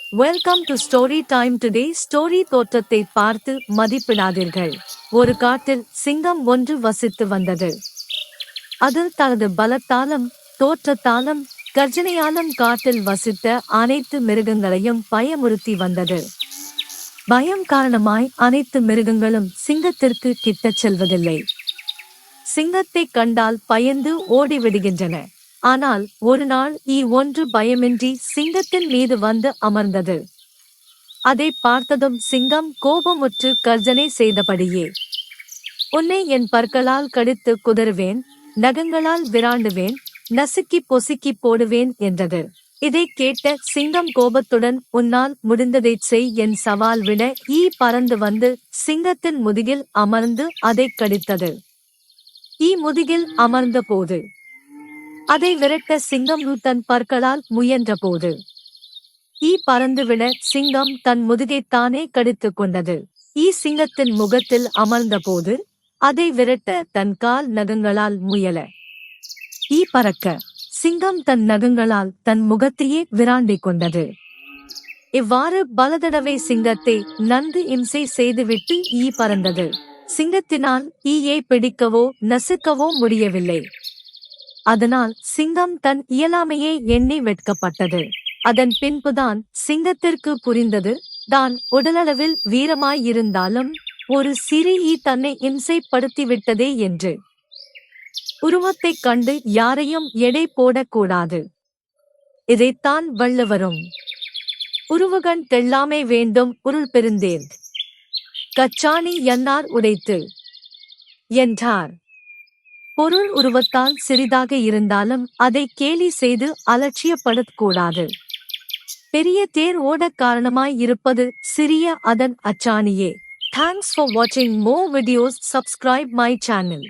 Welcome to story time. Today story. தோற்றத்தை பார்த்து மதிப்பிடாதீர்கள். ஒரு காட்டில் சிங்கம் ஒன்று வசித்து வந்தது. அது தனது பலத்தாலும் தோற்றத்தாலும் கர்ஜனையாலும் காட்டில் வசித்த அனைத்து மிருகங்களையும் பயமுறுத்தி வந்தது. பயம் காரணமாய் அனைத்து மிருகங்களும் சிங்கத்திற்கு கிட்டச் செல்வதில்லை. சிங்கத்தை கண்டால் பயந்து ஓடிவிடுகின்றன. ஆனால் ஒரு நாள் ஒன்று பயமின்றி சிங்கத்தின் மீது வந்து அமர்ந்தது. அதை பார்த்ததும் சிங்கம் கோபமுற்று கர்ஜனை செய்தபடியே, உன்னை என் பற்களால் கடித்து குதறுவேன், நகங்களால் விராண்டுவேன், நசுக்கி பொசுக்கி போடுவேன் என்றது. இதை கேட்ட சிங்கம் கோபத்துடன், உன்னால் முடிந்ததைச் செய், என் சவால் விட பறந்து வந்து சிங்கத்தின் முதுகில் அமர்ந்து அதை கடித்தது. முதுகில் அமர்ந்த போது அதை விரட்ட சிங்கம் தன் பற்களால் முயன்றபோது பறந்துவிட சிங்கம் தன் முதுகைத்தானே கடித்துக் கொண்டது. சிங்கத்தின் முகத்தில் அமர்ந்தபோது அதை விரட்ட தன் கால் நகங்களால் முயல பறக்க சிங்கம் தன் நகங்களால் தன் முகத்தையே விராண்டிக் கொண்டது. இவ்வாறு பலதடவை சிங்கத்தை நன்கு இம்சை செய்துவிட்டு பறந்தது. சிங்கத்தினால் பிடிக்கவோ நசுக்கவோ முடியவில்லை. அதனால் சிங்கம் தன் இயலாமையை எண்ணி வெட்கப்பட்டது. அதன் பின்புதான் சிங்கத்திற்கு புரிந்தது, தான் உடலளவில் வீரமாயிருந்தாலும் ஒரு சிறு தன்னை இம்சைப்படுத்திவிட்டதே என்று. உருவத்தைக் கண்டு யாரையும் எடை போடக்கூடாது. இதைத்தான் வள்ளுவரும் உருவுகண் தெள்ளாமை வேண்டும் உருள் பெருந்தேர் கச்சாணி என்னார் உடைத்து என்றார். பொருள் உருவத்தால் சிறிதாக இருந்தாலும் அதை கேலி செய்து அலட்சியப்படுத்தக்கூடாது. பெரிய தேர் ஓடக் காரணமாய் இருப்பது சிறிய அதன் அச்சாணியே. Thanks for watching more videos. Subscribe my channel.